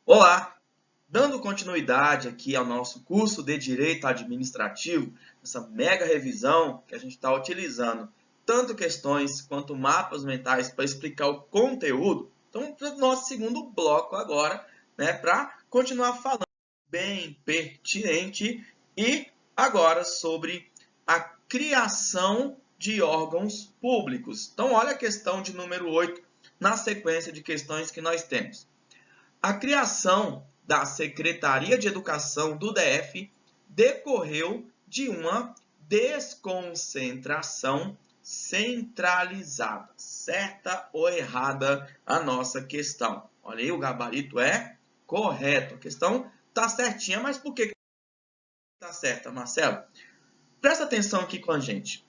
Olá! Dando continuidade aqui ao nosso curso de Direito Administrativo, essa mega revisão que a gente está utilizando tanto questões quanto mapas mentais para explicar o conteúdo. Então, para o nosso segundo bloco agora, para continuar falando bem pertinente e agora sobre a criação de órgãos públicos. Então, olha a questão de número 8 na sequência de questões que nós temos. A criação da Secretaria de Educação do DF decorreu de uma desconcentração centralizada. Certa ou errada a nossa questão? Olha aí, o gabarito é correto. A questão está certinha, mas por que está certa, Marcelo? Presta atenção aqui com a gente.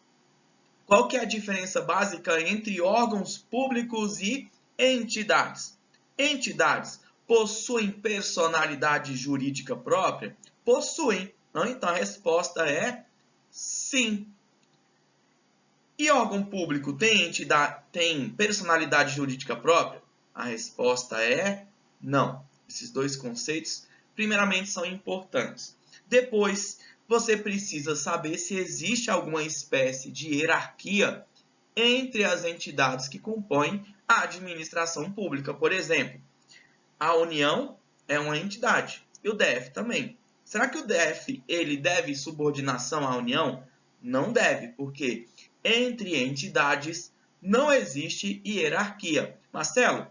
Qual que é a diferença básica entre órgãos públicos e entidades? Entidades possuem personalidade jurídica própria? Possuem. Então, a resposta é sim. E órgão público tem personalidade jurídica própria? A resposta é não. Esses dois conceitos, primeiramente, são importantes. Depois, você precisa saber se existe alguma espécie de hierarquia entre as entidades que compõem a administração pública. Por exemplo, a União é uma entidade e o DF também. Será que o DF ele deve subordinação à União? Não deve, porque entre entidades não existe hierarquia. Marcelo,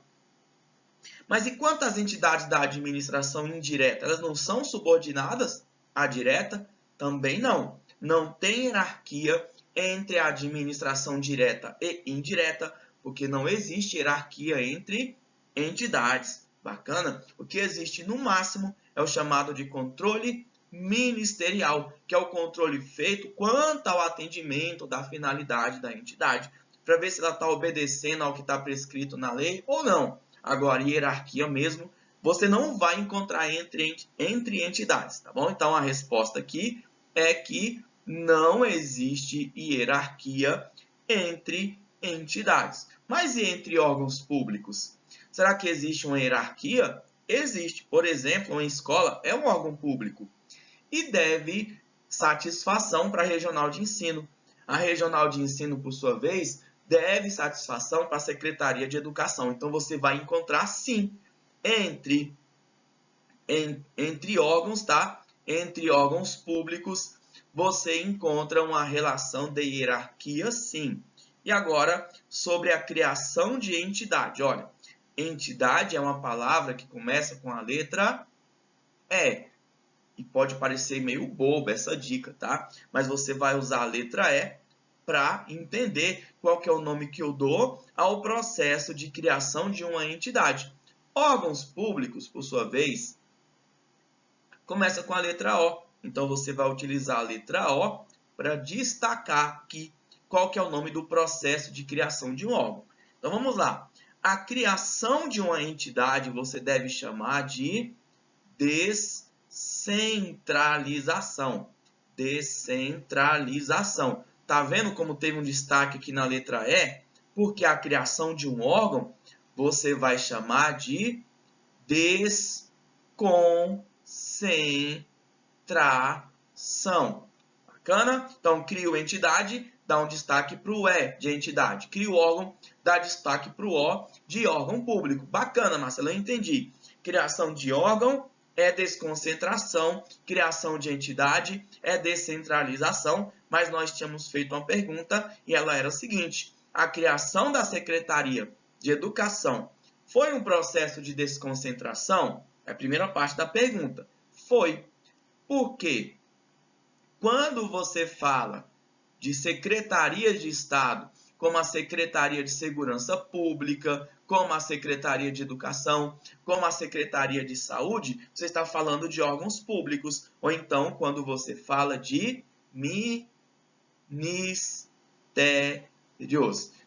mas e quanto às entidades da administração indireta? Elas não são subordinadas à direta? Também não. Não tem hierarquia entre a administração direta e indireta, porque não existe hierarquia entre entidades. Bacana? O que existe no máximo é o chamado de controle ministerial, que é o controle feito quanto ao atendimento da finalidade da entidade, para ver se ela está obedecendo ao que está prescrito na lei ou não. Agora, hierarquia mesmo, você não vai encontrar entre entidades, tá bom? Então, a resposta aqui é que não existe hierarquia entre entidades. Mas e entre órgãos públicos? Será que existe uma hierarquia? Existe. Por exemplo, uma escola é um órgão público e deve satisfação para a regional de ensino. A regional de ensino, por sua vez, deve satisfação para a Secretaria de Educação. Então, você vai encontrar, sim, entre órgãos, tá? Entre órgãos públicos, você encontra uma relação de hierarquia, sim. E agora, sobre a criação de entidade. Olha, entidade é uma palavra que começa com a letra E. E pode parecer meio boba essa dica, tá? Mas você vai usar a letra E para entender qual que é o nome que eu dou ao processo de criação de uma entidade. Órgãos públicos, por sua vez, começa com a letra O. Então, você vai utilizar a letra O para destacar aqui qual que é o nome do processo de criação de um órgão. Então, vamos lá. A criação de uma entidade você deve chamar de descentralização. Descentralização. Tá vendo como teve um destaque aqui na letra E? Porque a criação de um órgão você vai chamar de desconcentração. Bacana? Então, crio entidade, dá um destaque para o E de entidade. Crio órgão, dá destaque para o O de órgão público. Bacana, Marcelo, eu entendi. Criação de órgão é desconcentração, criação de entidade é descentralização, mas nós tínhamos feito uma pergunta e ela era a seguinte: a criação da Secretaria de Educação foi um processo de desconcentração? É a primeira parte da pergunta. Foi. Por quê? Quando você fala de secretarias de Estado, como a Secretaria de Segurança Pública, como a Secretaria de Educação, como a Secretaria de Saúde, você está falando de órgãos públicos. Ou então, quando você fala de ministérios.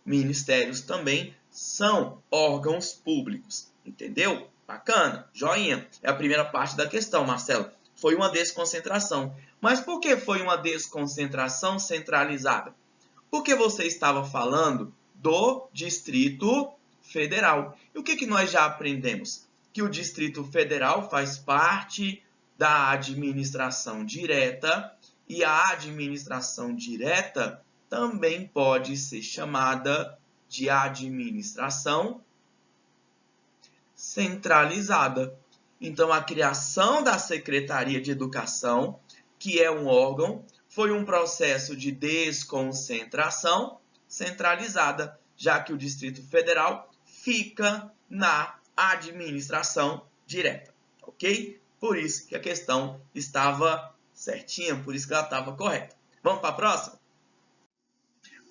Ministérios também são órgãos públicos. Entendeu? Bacana? Joinha. É a primeira parte da questão, Marcelo. Foi uma desconcentração. Mas por que foi uma desconcentração centralizada? Porque você estava falando do Distrito Federal. E o que nós já aprendemos? que o Distrito Federal faz parte da administração direta e a administração direta também pode ser chamada de administração centralizada. Então, a criação da Secretaria de Educação, que é um órgão, foi um processo de desconcentração centralizada, já que o Distrito Federal fica na administração direta, ok? Por isso que a questão estava certinha, por isso que ela estava correta. Vamos para a próxima?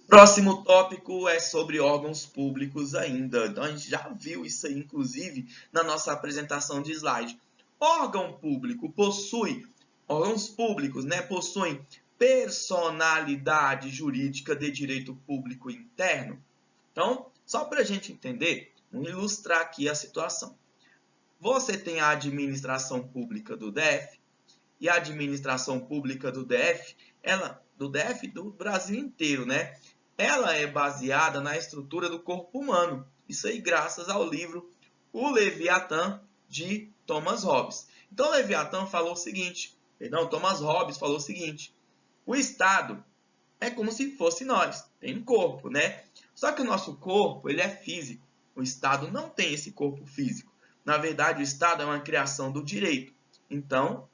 Próximo tópico é sobre órgãos públicos ainda. Então, a gente já viu isso aí, inclusive, na nossa apresentação de slide. Órgão público órgãos públicos, né, possuem personalidade jurídica de direito público interno. Então, só para a gente entender, vamos ilustrar aqui a situação. Você tem a administração pública do DF, e a administração pública do DF, do Brasil inteiro, né? Ela é baseada na estrutura do corpo humano. Isso aí graças ao livro O Leviatã, de Thomas Hobbes. Então, Thomas Hobbes falou o seguinte: o Estado é como se fosse nós, tem um corpo, né? Só que o nosso corpo, ele é físico. O Estado não tem esse corpo físico. Na verdade, o Estado é uma criação do direito. Então,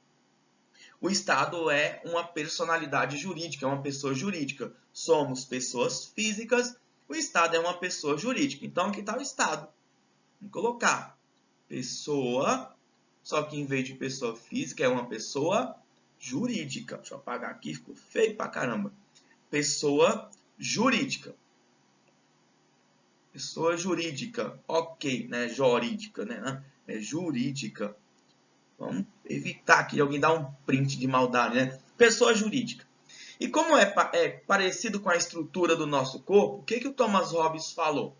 o Estado é uma personalidade jurídica, é uma pessoa jurídica. Somos pessoas físicas, o Estado é uma pessoa jurídica. Então, aqui está o Estado. Vamos colocar pessoa, só que em vez de pessoa física, é uma pessoa jurídica. Deixa eu apagar aqui, ficou feio pra caramba. Pessoa jurídica. Pessoa jurídica, ok, né? Jurídica, né? É jurídica. Vamos evitar que alguém dá um print de maldade, né? Pessoa jurídica. E como é parecido com a estrutura do nosso corpo, o que o Thomas Hobbes falou?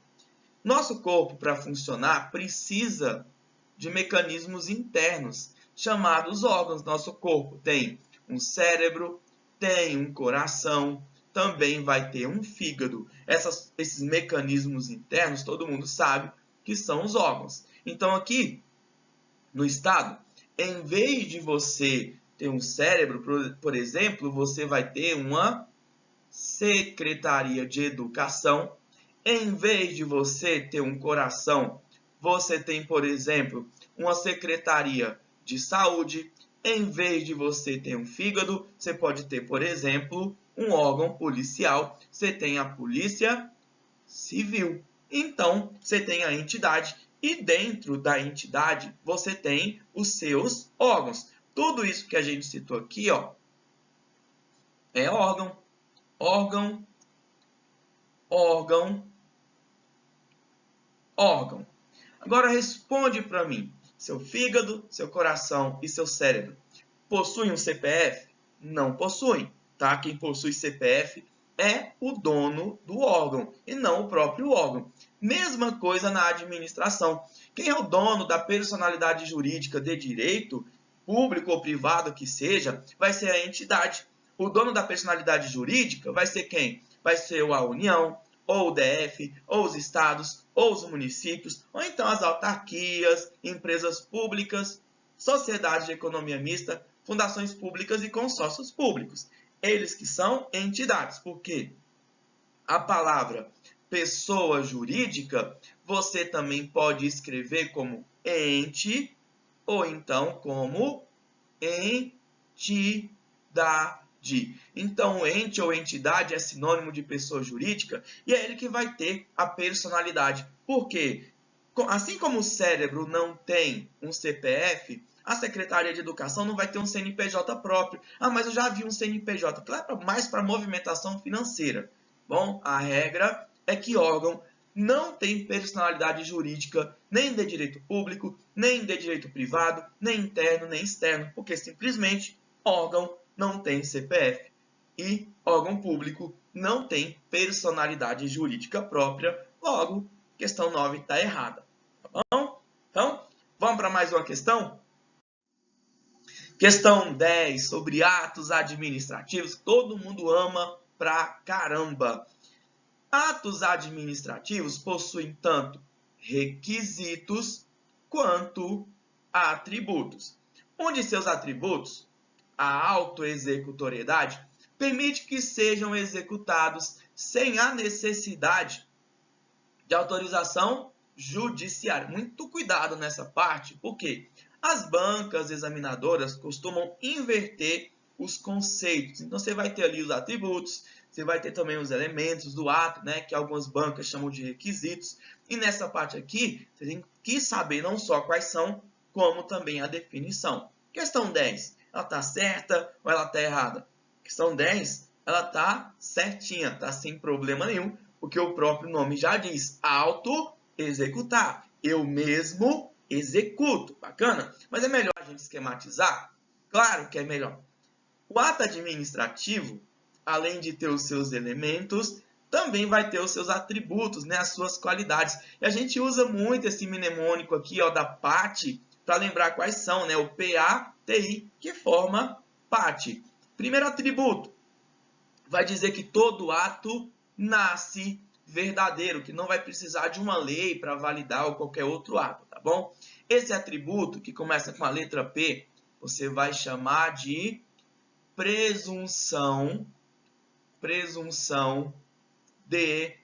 Nosso corpo, para funcionar, precisa de mecanismos internos, chamados órgãos. Nosso corpo tem um cérebro, tem um coração, também vai ter um fígado. Esses mecanismos internos, todo mundo sabe que são os órgãos. Então, aqui, no Estado, em vez de você ter um cérebro, por exemplo, você vai ter uma Secretaria de Educação. Em vez de você ter um coração, você tem, por exemplo, uma Secretaria de Saúde. Em vez de você ter um fígado, você pode ter, por exemplo, um órgão policial. Você tem a Polícia Civil. Então, você tem a entidade e dentro da entidade você tem os seus órgãos. Tudo isso que a gente citou aqui, ó, é órgão, órgão, órgão, órgão. Agora responde para mim. Seu fígado, seu coração e seu cérebro possuem um CPF? Não possuem, tá? Quem possui CPF é o dono do órgão e não o próprio órgão. Mesma coisa na administração. Quem é o dono da personalidade jurídica de direito, público ou privado que seja, vai ser a entidade. O dono da personalidade jurídica vai ser quem? Vai ser a União, ou o DF, ou os estados, ou os municípios, ou então as autarquias, empresas públicas, sociedades de economia mista, fundações públicas e consórcios públicos. Eles que são entidades, porque a palavra pessoa jurídica você também pode escrever como ente ou então como entidade. Então, ente ou entidade é sinônimo de pessoa jurídica e é ele que vai ter a personalidade. Por quê? Assim como o cérebro não tem um CPF, a Secretaria de Educação não vai ter um CNPJ próprio. Ah, mas eu já vi um CNPJ, que é mais para movimentação financeira. Bom, a regra é que órgão não tem personalidade jurídica nem de direito público, nem de direito privado, nem interno, nem externo, porque simplesmente órgão não tem CPF e órgão público não tem personalidade jurídica própria, logo, questão 9 está errada. Tá bom? Então, vamos para mais uma questão? Questão 10, sobre atos administrativos, todo mundo ama pra caramba. Atos administrativos possuem tanto requisitos quanto a atributos. Um de seus atributos, a autoexecutoriedade, permite que sejam executados sem a necessidade de autorização judiciária. Muito cuidado nessa parte, porque as bancas examinadoras costumam inverter os conceitos. Então, você vai ter ali os atributos, você vai ter também os elementos do ato, né, que algumas bancas chamam de requisitos. E nessa parte aqui, você tem que saber não só quais são, como também a definição. Questão 10, ela está certa ou ela está errada? Questão 10, ela está certinha, está sem problema nenhum, porque o próprio nome já diz, auto-executar. Eu mesmo executo. Bacana? Mas é melhor a gente esquematizar? Claro que é melhor. O ato administrativo, além de ter os seus elementos, também vai ter os seus atributos, né, as suas qualidades. E a gente usa muito esse mnemônico aqui, ó, da PAT, para lembrar quais são, né, o PATI, que forma PAT. Primeiro atributo, vai dizer que todo ato nasce verdadeiro, que não vai precisar de uma lei para validar ou qualquer outro ato, tá bom? Esse atributo, que começa com a letra P, você vai chamar de presunção de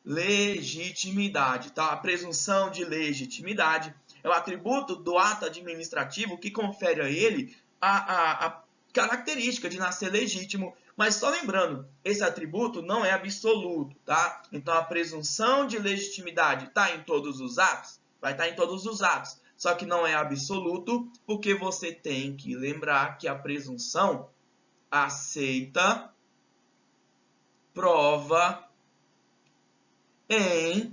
legitimidade, tá? A presunção de legitimidade é o atributo do ato administrativo que confere a ele a característica de nascer legítimo, mas só lembrando, esse atributo não é absoluto, tá? Então, a presunção de legitimidade está em todos os atos? Vai estar em todos os atos, só que não é absoluto, porque você tem que lembrar que a presunção aceita prova em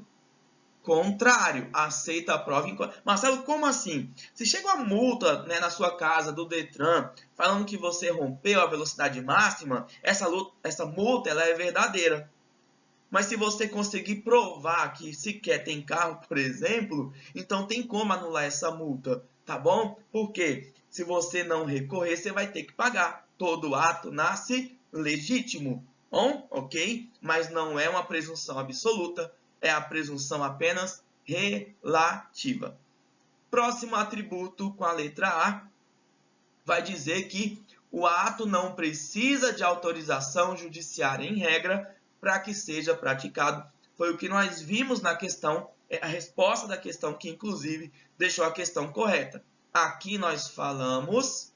contrário. Aceita a prova em contrário. Marcelo, como assim? Se chega uma multa, né, na sua casa do Detran falando que você rompeu a velocidade máxima, essa multa ela é verdadeira. Mas se você conseguir provar que sequer tem carro, por exemplo, então tem como anular essa multa, tá bom? Porque se você não recorrer, você vai ter que pagar. Todo ato nasce legítimo, bom? Ok? Mas não é uma presunção absoluta, é a presunção apenas relativa. Próximo atributo com a letra A vai dizer que o ato não precisa de autorização judiciária em regra para que seja praticado. Foi o que nós vimos na questão, a resposta da questão que, inclusive, deixou a questão correta. Aqui nós falamos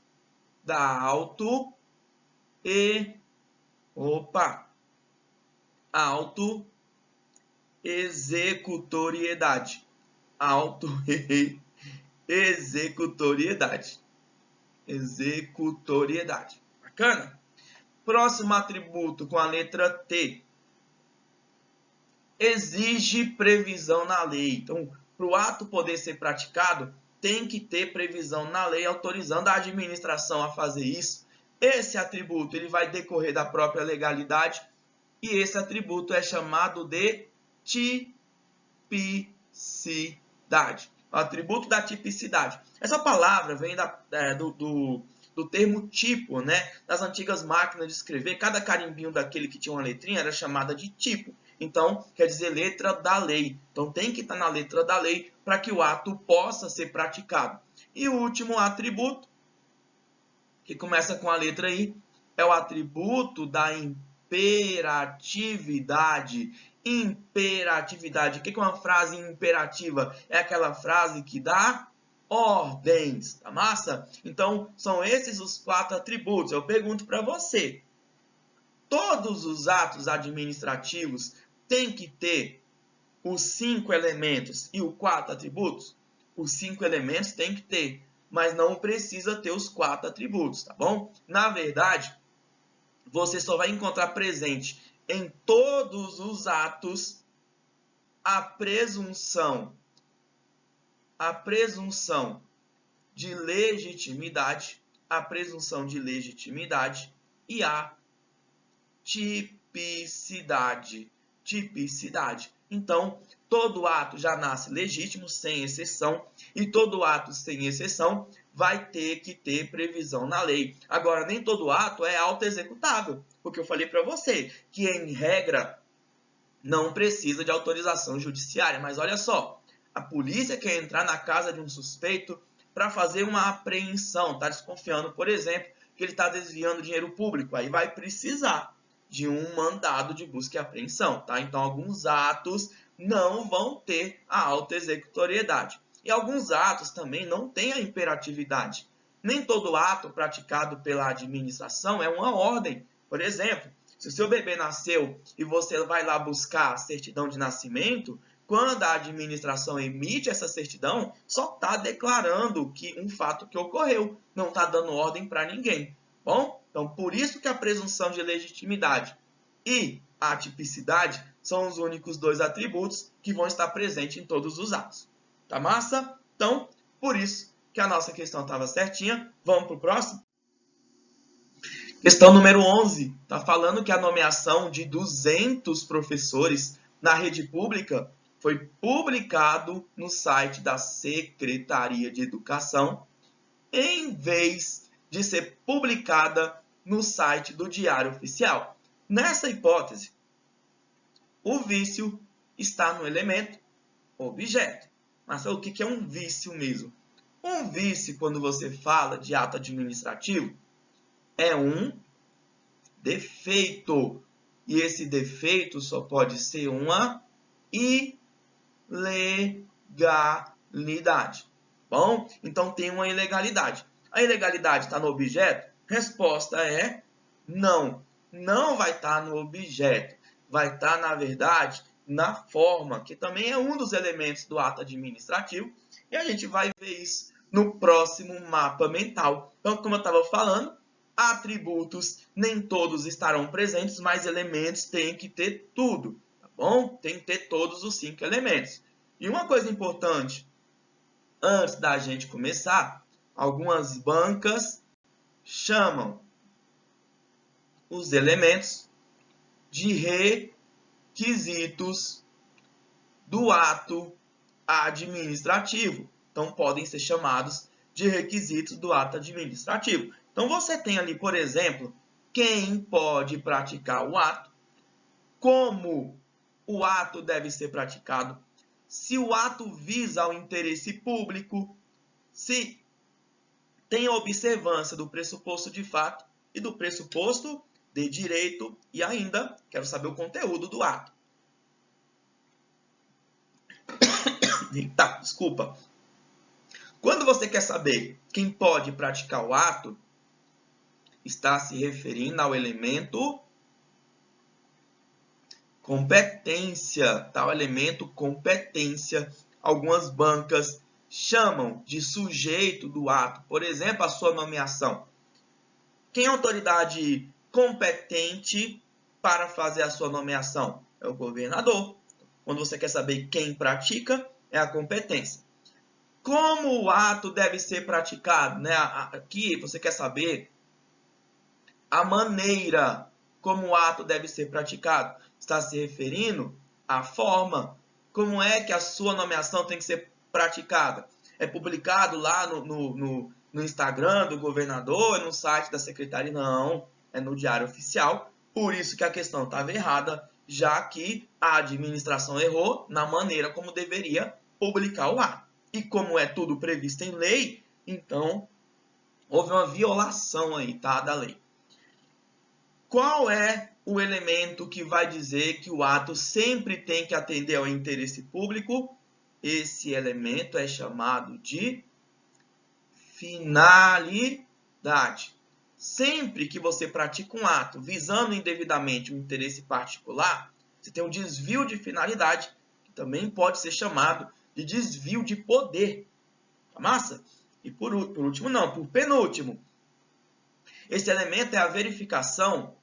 da auto-executoriedade. Auto-executoriedade. Executoriedade. Bacana? Próximo atributo com a letra T. Exige previsão na lei. Então, para o ato poder ser praticado, tem que ter previsão na lei autorizando a administração a fazer isso. Esse atributo ele vai decorrer da própria legalidade e esse atributo é chamado de tipicidade. O atributo da tipicidade. Essa palavra vem do termo tipo, né? Das antigas máquinas de escrever, cada carimbinho daquele que tinha uma letrinha era chamada de tipo. Então, quer dizer letra da lei. Então, tem que estar na letra da lei para que o ato possa ser praticado. E o último atributo, que começa com a letra I, é o atributo da imperatividade. Imperatividade. O que é uma frase imperativa? É aquela frase que dá ordens, tá massa? Então, são esses os 4 atributos. Eu pergunto para você, todos os atos administrativos têm que ter os 5 elementos e os 4 atributos? Os 5 elementos tem que ter, mas não precisa ter os 4 atributos, tá bom? Na verdade, você só vai encontrar presente em todos os atos a presunção de legitimidade, e a tipicidade. Então, todo ato já nasce legítimo, sem exceção, e todo ato sem exceção vai ter que ter previsão na lei. Agora, nem todo ato é auto-executável, porque eu falei para você que, em regra, não precisa de autorização judiciária. Mas olha só, A polícia quer entrar na casa de um suspeito para fazer uma apreensão, está desconfiando, por exemplo, que ele está desviando dinheiro público. Aí vai precisar de um mandado de busca e apreensão, tá? Então, alguns atos não vão ter a auto-executoriedade. E alguns atos também não têm a imperatividade. Nem todo ato praticado pela administração é uma ordem. Por exemplo, se o seu bebê nasceu e você vai lá buscar a certidão de nascimento, quando a administração emite essa certidão, só está declarando que um fato que ocorreu, não está dando ordem para ninguém. Bom, então por isso que a presunção de legitimidade e a tipicidade são os únicos dois atributos que vão estar presentes em todos os atos. Tá massa? Então, por isso que a nossa questão estava certinha. Vamos para o próximo? Questão número 11. Está falando que a nomeação de 200 professores na rede pública foi publicado no site da Secretaria de Educação, em vez de ser publicada no site do Diário Oficial. Nessa hipótese, o vício está no elemento objeto. Mas o que é um vício mesmo? Um vício, quando você fala de ato administrativo, é um defeito. E esse defeito só pode ser uma ilegalidade. Bom, então tem uma ilegalidade. A ilegalidade está no objeto? Resposta é não. Não vai estar no objeto. Vai estar, na verdade, na forma, que também é um dos elementos do ato administrativo. E a gente vai ver isso no próximo mapa mental. Então, como eu estava falando, atributos nem todos estarão presentes, mas elementos têm que ter tudo. Bom, tem que ter todos os 5 elementos. E uma coisa importante, antes da gente começar, algumas bancas chamam os elementos de requisitos do ato administrativo. Então, podem ser chamados de requisitos do ato administrativo. Então, você tem ali, por exemplo, quem pode praticar o ato, como o ato deve ser praticado, se o ato visa ao interesse público, se tem a observância do pressuposto de fato e do pressuposto de direito, e ainda quero saber o conteúdo do ato. Eita, desculpa. Quando você quer saber quem pode praticar o ato, está se referindo ao elemento competência, tá? O elemento competência. Algumas bancas chamam de sujeito do ato, por exemplo, a sua nomeação. Quem é a autoridade competente para fazer a sua nomeação? É o governador. Quando você quer saber quem pratica, é a competência. Como o ato deve ser praticado, né? Aqui você quer saber a maneira como o ato deve ser praticado. Está se referindo à forma. Como é que a sua nomeação tem que ser praticada? É publicado lá no Instagram do governador, no site da secretaria? Não, é no Diário Oficial. Por isso que a questão estava errada, já que a administração errou na maneira como deveria publicar o ato. E como é tudo previsto em lei, então houve uma violação aí, tá, da lei. Qual é o elemento que vai dizer que o ato sempre tem que atender ao interesse público? Esse elemento é chamado de finalidade. Sempre que você pratica um ato visando indevidamente um interesse particular, você tem um desvio de finalidade, que também pode ser chamado de desvio de poder. Tá massa? E por último, não, por penúltimo, esse elemento é a verificação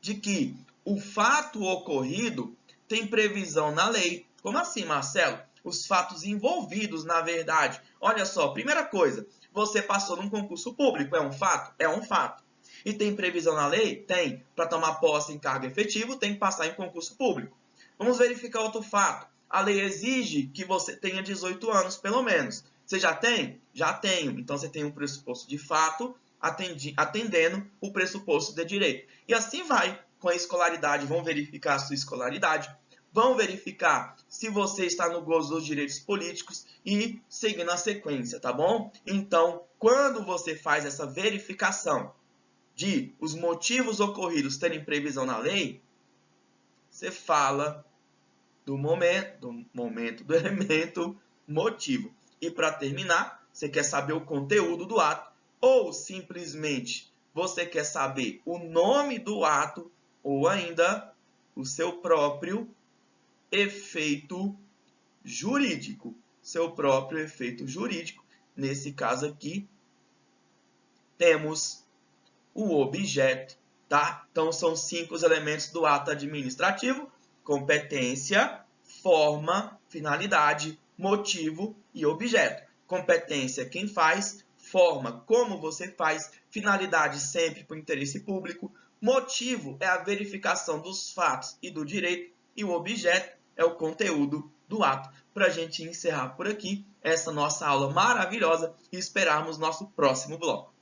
de que o fato ocorrido tem previsão na lei. Como assim, Marcelo? Os fatos envolvidos, na verdade. Olha só, primeira coisa, você passou num concurso público, é um fato? É um fato. E tem previsão na lei? Tem. Para tomar posse em cargo efetivo, tem que passar em concurso público. Vamos verificar outro fato. A lei exige que você tenha 18 anos, pelo menos. Você já tem? Já tenho. Então, você tem um pressuposto de fato atendendo o pressuposto de direito. E assim vai com a escolaridade. Vão verificar a sua escolaridade. vão verificar se você está no gozo dos direitos políticos e seguindo a sequência, tá bom? Então, quando você faz essa verificação de os motivos ocorridos terem previsão na lei, você fala do elemento motivo. E para terminar, você quer saber o conteúdo do ato ou simplesmente você quer saber o nome do ato ou ainda o seu próprio efeito jurídico. Seu próprio efeito jurídico. Nesse caso aqui, temos o objeto, tá? Então, são 5 os elementos do ato administrativo: competência, forma, finalidade, motivo e objeto. Competência, quem faz; forma, como você faz; finalidade, sempre por interesse público; motivo é a verificação dos fatos e do direito; e o objeto é o conteúdo do ato. Para a gente encerrar por aqui essa nossa aula maravilhosa e esperarmos nosso próximo bloco.